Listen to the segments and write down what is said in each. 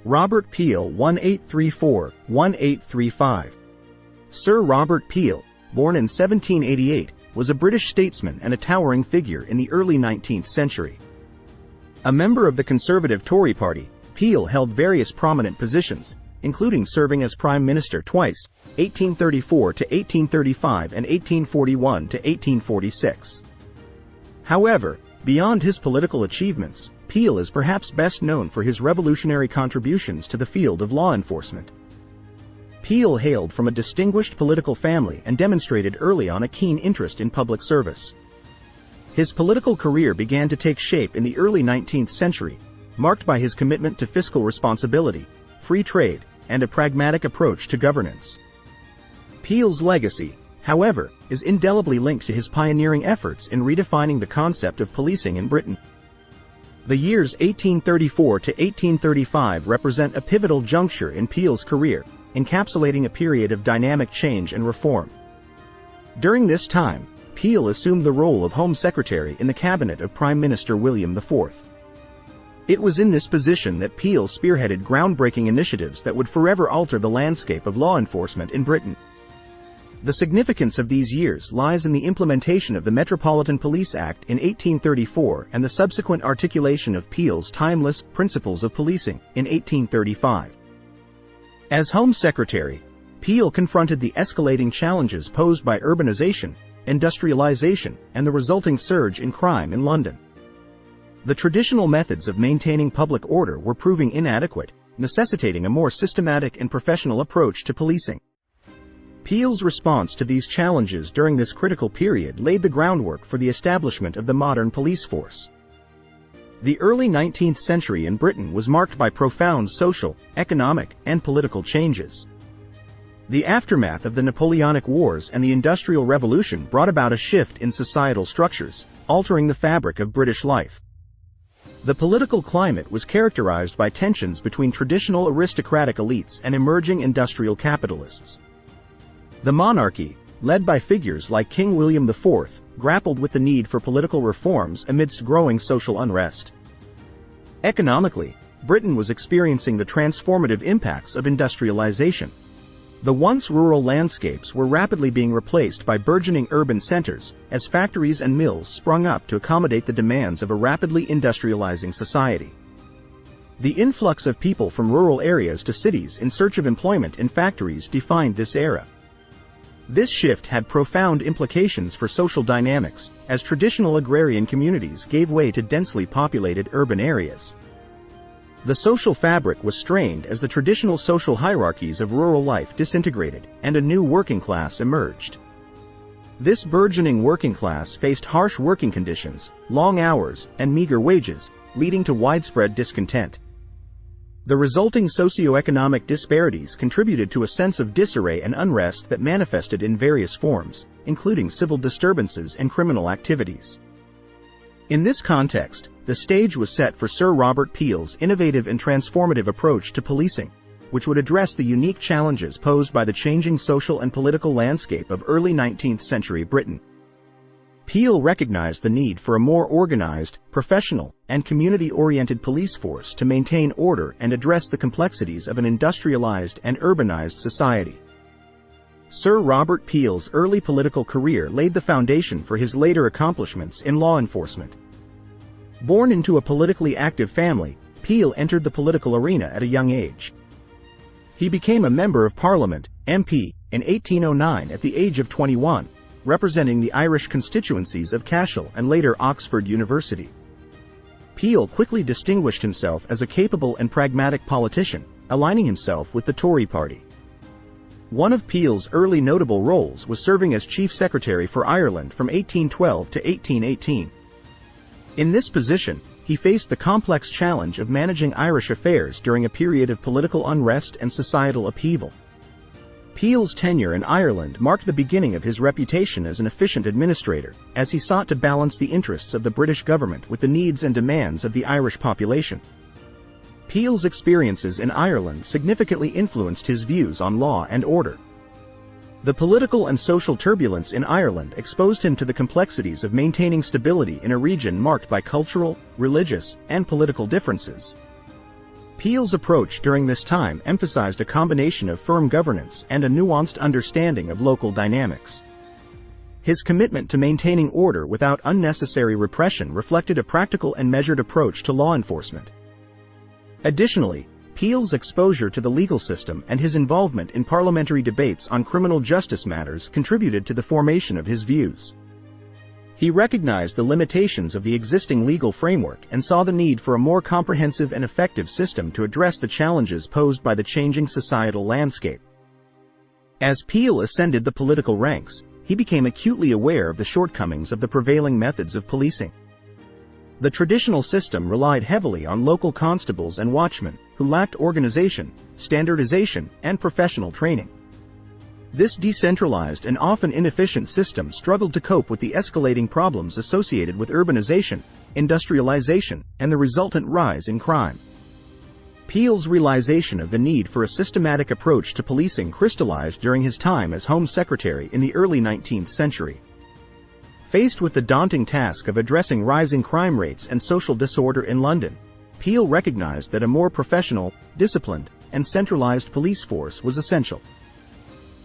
Robert Peel 1834-1835. Sir Robert Peel, born in 1788, was a British statesman and a towering figure in the early 19th century. A member of the Conservative Tory party, Peel held various prominent positions, including serving as Prime Minister twice, 1834 to 1835 and 1841 to 1846. However, beyond his political achievements, Peel is perhaps best known for his revolutionary contributions to the field of law enforcement. Peel hailed from a distinguished political family and demonstrated early on a keen interest in public service. His political career began to take shape in the early 19th century, marked by his commitment to fiscal responsibility, free trade, and a pragmatic approach to governance. Peel's legacy, however, is indelibly linked to his pioneering efforts in redefining the concept of policing in Britain. The years 1834 to 1835 represent a pivotal juncture in Peel's career, encapsulating a period of dynamic change and reform. During this time, Peel assumed the role of Home Secretary in the cabinet of Prime Minister William IV. It was in this position that Peel spearheaded groundbreaking initiatives that would forever alter the landscape of law enforcement in Britain. The significance of these years lies in the implementation of the Metropolitan Police Act in 1834 and the subsequent articulation of Peel's timeless principles of policing in 1835. As Home Secretary, Peel confronted the escalating challenges posed by urbanization, industrialization, and the resulting surge in crime in London. The traditional methods of maintaining public order were proving inadequate, necessitating a more systematic and professional approach to policing. Peel's response to these challenges during this critical period laid the groundwork for the establishment of the modern police force. The early 19th century in Britain was marked by profound social, economic, and political changes. The aftermath of the Napoleonic Wars and the Industrial Revolution brought about a shift in societal structures, altering the fabric of British life. The political climate was characterized by tensions between traditional aristocratic elites and emerging industrial capitalists. The monarchy, led by figures like King William IV, grappled with the need for political reforms amidst growing social unrest. Economically, Britain was experiencing the transformative impacts of industrialization. The once rural landscapes were rapidly being replaced by burgeoning urban centers, as factories and mills sprung up to accommodate the demands of a rapidly industrializing society. The influx of people from rural areas to cities in search of employment in factories defined this era. This shift had profound implications for social dynamics, as traditional agrarian communities gave way to densely populated urban areas. The social fabric was strained as the traditional social hierarchies of rural life disintegrated, and a new working class emerged. This burgeoning working class faced harsh working conditions, long hours, and meager wages, leading to widespread discontent. The resulting socioeconomic disparities contributed to a sense of disarray and unrest that manifested in various forms, including civil disturbances and criminal activities. In this context, the stage was set for Sir Robert Peel's innovative and transformative approach to policing, which would address the unique challenges posed by the changing social and political landscape of early 19th century Britain. Peel recognized the need for a more organized, professional, and community-oriented police force to maintain order and address the complexities of an industrialized and urbanized society. Sir Robert Peel's early political career laid the foundation for his later accomplishments in law enforcement. Born into a politically active family, Peel entered the political arena at a young age. He became a Member of Parliament, MP, in 1809 at the age of 21, representing the Irish constituencies of Cashel and later Oxford University. Peel quickly distinguished himself as a capable and pragmatic politician, aligning himself with the Tory party. One of Peel's early notable roles was serving as Chief Secretary for Ireland from 1812 to 1818. In this position, he faced the complex challenge of managing Irish affairs during a period of political unrest and societal upheaval. Peel's tenure in Ireland marked the beginning of his reputation as an efficient administrator, as he sought to balance the interests of the British government with the needs and demands of the Irish population. Peel's experiences in Ireland significantly influenced his views on law and order. The political and social turbulence in Ireland exposed him to the complexities of maintaining stability in a region marked by cultural, religious, and political differences. Peel's approach during this time emphasized a combination of firm governance and a nuanced understanding of local dynamics. His commitment to maintaining order without unnecessary repression reflected a practical and measured approach to law enforcement. Additionally, Peel's exposure to the legal system and his involvement in parliamentary debates on criminal justice matters contributed to the formation of his views. He recognized the limitations of the existing legal framework and saw the need for a more comprehensive and effective system to address the challenges posed by the changing societal landscape. As Peel ascended the political ranks, he became acutely aware of the shortcomings of the prevailing methods of policing. The traditional system relied heavily on local constables and watchmen, who lacked organization, standardization, and professional training. This decentralized and often inefficient system struggled to cope with the escalating problems associated with urbanization, industrialization, and the resultant rise in crime. Peel's realization of the need for a systematic approach to policing crystallized during his time as Home Secretary in the early 19th century. Faced with the daunting task of addressing rising crime rates and social disorder in London, Peel recognized that a more professional, disciplined, and centralized police force was essential.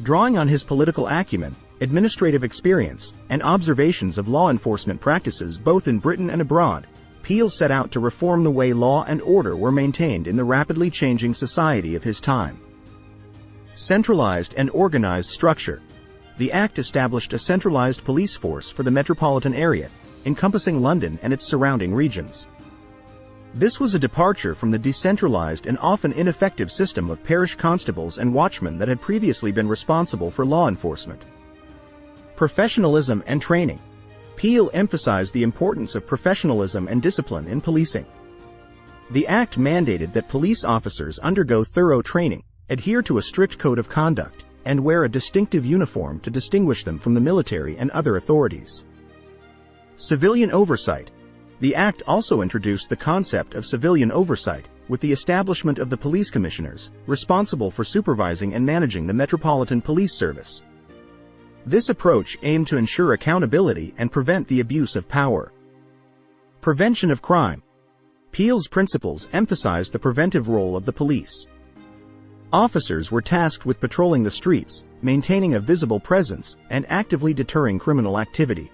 Drawing on his political acumen, administrative experience, and observations of law enforcement practices both in Britain and abroad, Peel set out to reform the way law and order were maintained in the rapidly changing society of his time. Centralized and organized structure. The Act established a centralized police force for the metropolitan area, encompassing London and its surrounding regions. This was a departure from the decentralized and often ineffective system of parish constables and watchmen that had previously been responsible for law enforcement. Professionalism and training. Peel emphasized the importance of professionalism and discipline in policing. The Act mandated that police officers undergo thorough training, adhere to a strict code of conduct, and wear a distinctive uniform to distinguish them from the military and other authorities. Civilian oversight. The Act also introduced the concept of civilian oversight, with the establishment of the police commissioners, responsible for supervising and managing the Metropolitan Police Service. This approach aimed to ensure accountability and prevent the abuse of power. Prevention of crime. Peel's principles emphasized the preventive role of the police. Officers were tasked with patrolling the streets, maintaining a visible presence, and actively deterring criminal activity.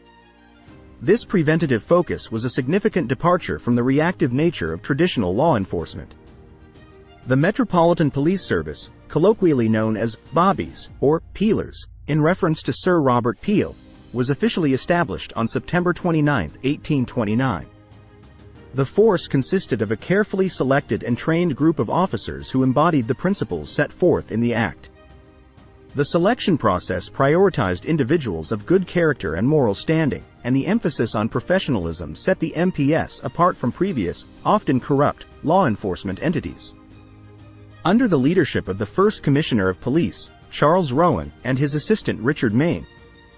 This preventative focus was a significant departure from the reactive nature of traditional law enforcement. The Metropolitan Police Service, colloquially known as Bobbies or Peelers, in reference to Sir Robert Peel, was officially established on September 29, 1829. The force consisted of a carefully selected and trained group of officers who embodied the principles set forth in the Act. The selection process prioritized individuals of good character and moral standing, and the emphasis on professionalism set the MPS apart from previous, often corrupt, law enforcement entities. Under the leadership of the first Commissioner of Police, Charles Rowan, and his assistant Richard Mayne,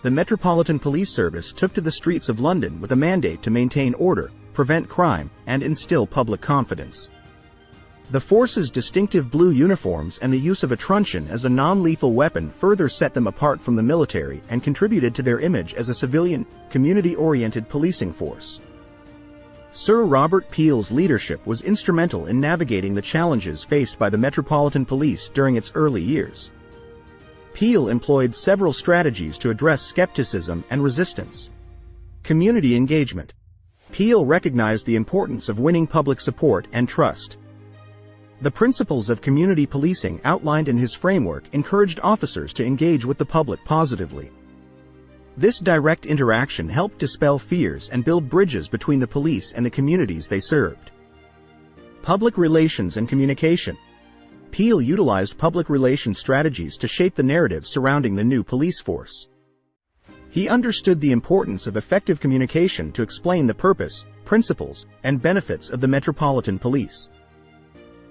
the Metropolitan Police Service took to the streets of London with a mandate to maintain order, prevent crime, and instill public confidence. The force's distinctive blue uniforms and the use of a truncheon as a non-lethal weapon further set them apart from the military and contributed to their image as a civilian, community-oriented policing force. Sir Robert Peel's leadership was instrumental in navigating the challenges faced by the Metropolitan Police during its early years. Peel employed several strategies to address skepticism and resistance. Community engagement. Peel recognized the importance of winning public support and trust. The principles of community policing outlined in his framework encouraged officers to engage with the public positively. This direct interaction helped dispel fears and build bridges between the police and the communities they served. Public relations and communication. Peel utilized public relations strategies to shape the narrative surrounding the new police force. He understood the importance of effective communication to explain the purpose, principles, and benefits of the Metropolitan Police.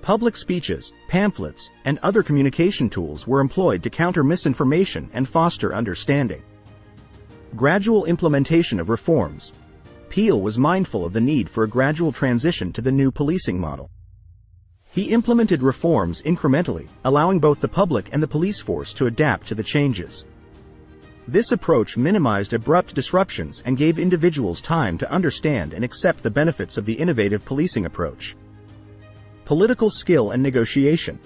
Public speeches, pamphlets, and other communication tools were employed to counter misinformation and foster understanding. Gradual implementation of reforms. Peel was mindful of the need for a gradual transition to the new policing model. He implemented reforms incrementally, allowing both the public and the police force to adapt to the changes. This approach minimized abrupt disruptions and gave individuals time to understand and accept the benefits of the innovative policing approach. Political skill and negotiation.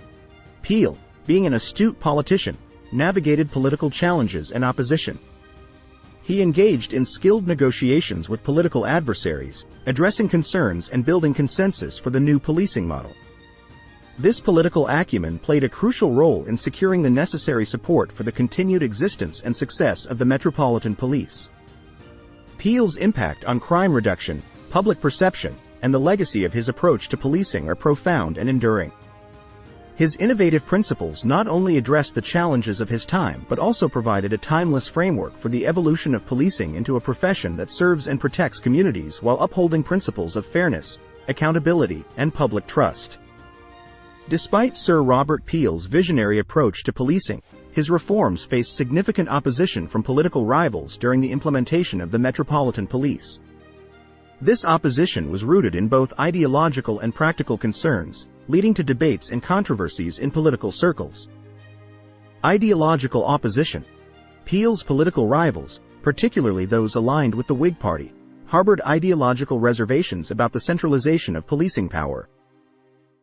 Peel, being an astute politician, navigated political challenges and opposition. He engaged in skilled negotiations with political adversaries, addressing concerns and building consensus for the new policing model. This political acumen played a crucial role in securing the necessary support for the continued existence and success of the Metropolitan Police. Peel's impact on crime reduction, public perception, and the legacy of his approach to policing are profound and enduring. His innovative principles not only addressed the challenges of his time but also provided a timeless framework for the evolution of policing into a profession that serves and protects communities while upholding principles of fairness, accountability, and public trust. Despite Sir Robert Peel's visionary approach to policing, his reforms faced significant opposition from political rivals during the implementation of the Metropolitan Police. This opposition was rooted in both ideological and practical concerns, leading to debates and controversies in political circles. Ideological opposition. Peel's political rivals, particularly those aligned with the Whig Party, harbored ideological reservations about the centralization of policing power.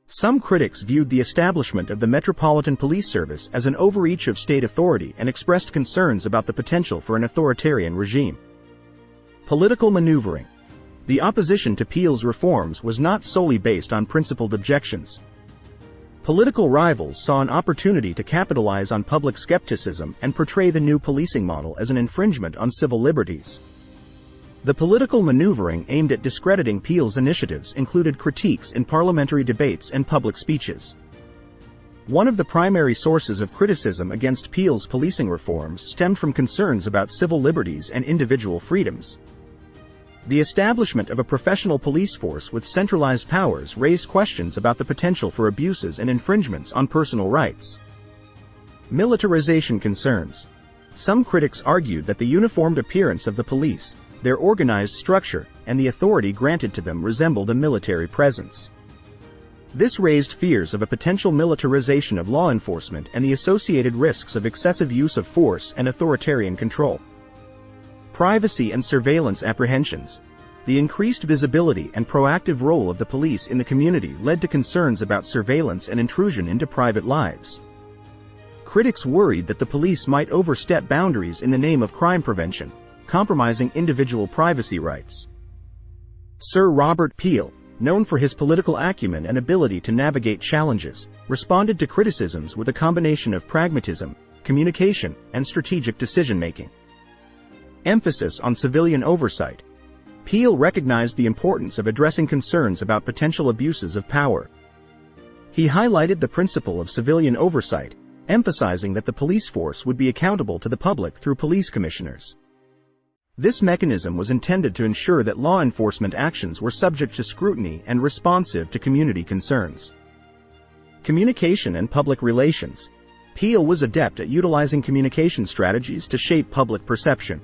Some critics viewed the establishment of the Metropolitan Police Service as an overreach of state authority and expressed concerns about the potential for an authoritarian regime. Political maneuvering. The opposition to Peel's reforms was not solely based on principled objections. Political rivals saw an opportunity to capitalize on public skepticism and portray the new policing model as an infringement on civil liberties. The political maneuvering aimed at discrediting Peel's initiatives included critiques in parliamentary debates and public speeches. One of the primary sources of criticism against Peel's policing reforms stemmed from concerns about civil liberties and individual freedoms. The establishment of a professional police force with centralized powers raised questions about the potential for abuses and infringements on personal rights. Militarization concerns. Some critics argued that the uniformed appearance of the police, their organized structure, and the authority granted to them resembled a military presence. This raised fears of a potential militarization of law enforcement and the associated risks of excessive use of force and authoritarian control. Privacy and surveillance apprehensions. The increased visibility and proactive role of the police in the community led to concerns about surveillance and intrusion into private lives. Critics worried that the police might overstep boundaries in the name of crime prevention, compromising individual privacy rights. Sir Robert Peel, known for his political acumen and ability to navigate challenges, responded to criticisms with a combination of pragmatism, communication, and strategic decision-making. Emphasis on civilian oversight. Peel recognized the importance of addressing concerns about potential abuses of power. He highlighted the principle of civilian oversight, emphasizing that the police force would be accountable to the public through police commissioners. This mechanism was intended to ensure that law enforcement actions were subject to scrutiny and responsive to community concerns. Communication and public relations. Peel was adept at utilizing communication strategies to shape public perception.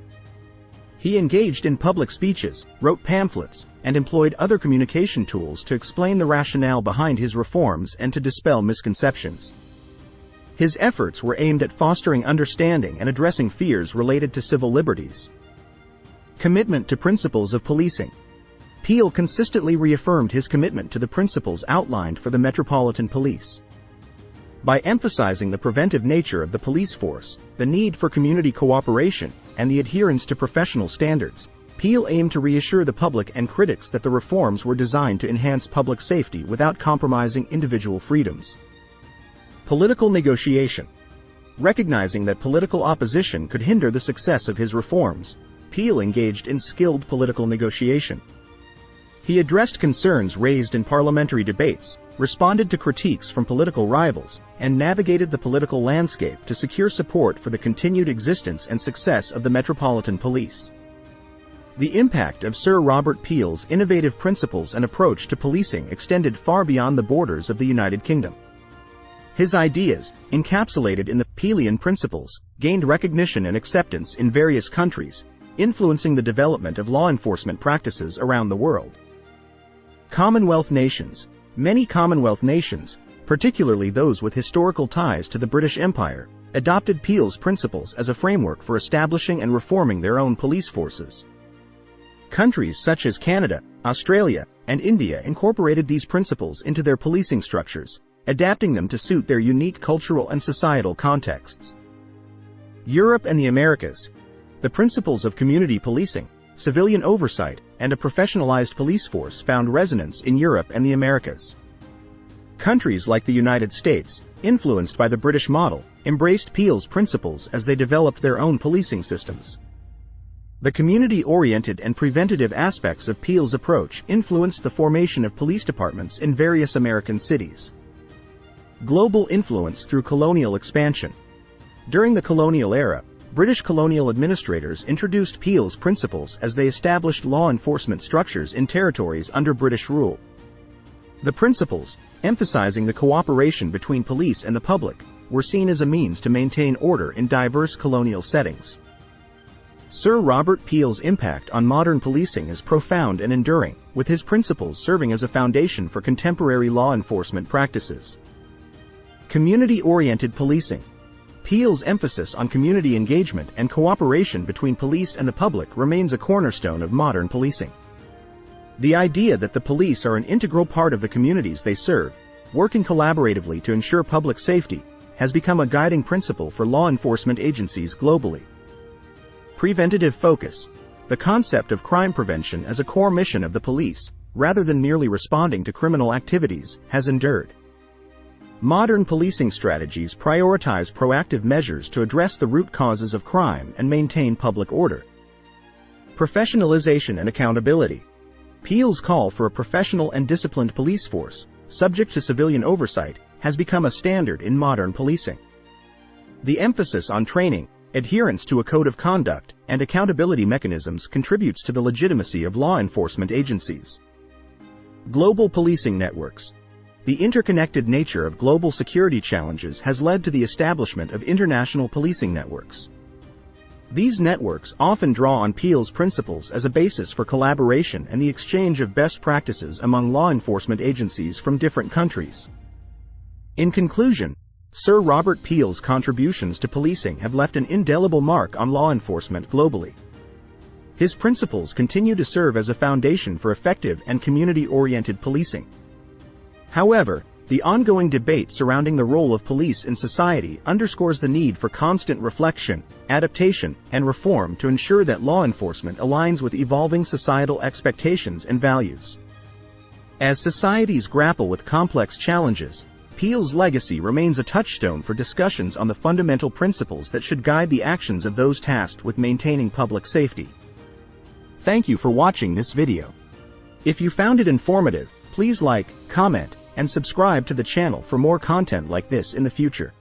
He engaged in public speeches, wrote pamphlets, and employed other communication tools to explain the rationale behind his reforms and to dispel misconceptions. His efforts were aimed at fostering understanding and addressing fears related to civil liberties. Commitment to principles of policing. Peel consistently reaffirmed his commitment to the principles outlined for the Metropolitan Police. By emphasizing the preventive nature of the police force, the need for community cooperation, and the adherence to professional standards, Peel aimed to reassure the public and critics that the reforms were designed to enhance public safety without compromising individual freedoms. Political negotiation. Recognizing that political opposition could hinder the success of his reforms, Peel engaged in skilled political negotiation. He addressed concerns raised in parliamentary debates, responded to critiques from political rivals, and navigated the political landscape to secure support for the continued existence and success of the Metropolitan Police. The impact of Sir Robert Peel's innovative principles and approach to policing extended far beyond the borders of the United Kingdom. His ideas, encapsulated in the Peelian principles, gained recognition and acceptance in various countries, influencing the development of law enforcement practices around the world. Commonwealth nations. Many Commonwealth nations, particularly those with historical ties to the British Empire, adopted Peel's principles as a framework for establishing and reforming their own police forces. Countries such as Canada, Australia, and India incorporated these principles into their policing structures, adapting them to suit their unique cultural and societal contexts. Europe and the Americas. The principles of community policing, civilian oversight, and a professionalized police force found resonance in Europe and the Americas. Countries like the United States, influenced by the British model, embraced Peel's principles as they developed their own policing systems. The community-oriented and preventative aspects of Peel's approach influenced the formation of police departments in various American cities. Global influence through colonial expansion. During the colonial era, British colonial administrators introduced Peel's principles as they established law enforcement structures in territories under British rule. The principles, emphasizing the cooperation between police and the public, were seen as a means to maintain order in diverse colonial settings. Sir Robert Peel's impact on modern policing is profound and enduring, with his principles serving as a foundation for contemporary law enforcement practices. Community-oriented policing. Peel's emphasis on community engagement and cooperation between police and the public remains a cornerstone of modern policing. The idea that the police are an integral part of the communities they serve, working collaboratively to ensure public safety, has become a guiding principle for law enforcement agencies globally. Preventative focus. The concept of crime prevention as a core mission of the police, rather than merely responding to criminal activities, has endured. Modern policing strategies prioritize proactive measures to address the root causes of crime and maintain public order. Professionalization and accountability. Peel's call for a professional and disciplined police force, subject to civilian oversight, has become a standard in modern policing. The emphasis on training, adherence to a code of conduct, and accountability mechanisms contributes to the legitimacy of law enforcement agencies. Global policing networks. The interconnected nature of global security challenges has led to the establishment of international policing networks. These networks often draw on Peel's principles as a basis for collaboration and the exchange of best practices among law enforcement agencies from different countries. In conclusion, Sir Robert Peel's contributions to policing have left an indelible mark on law enforcement globally. His principles continue to serve as a foundation for effective and community-oriented policing. However, the ongoing debate surrounding the role of police in society underscores the need for constant reflection, adaptation, and reform to ensure that law enforcement aligns with evolving societal expectations and values. As societies grapple with complex challenges, Peel's legacy remains a touchstone for discussions on the fundamental principles that should guide the actions of those tasked with maintaining public safety. Thank you for watching this video. If you found it informative, please like, comment, and subscribe to the channel for more content like this in the future.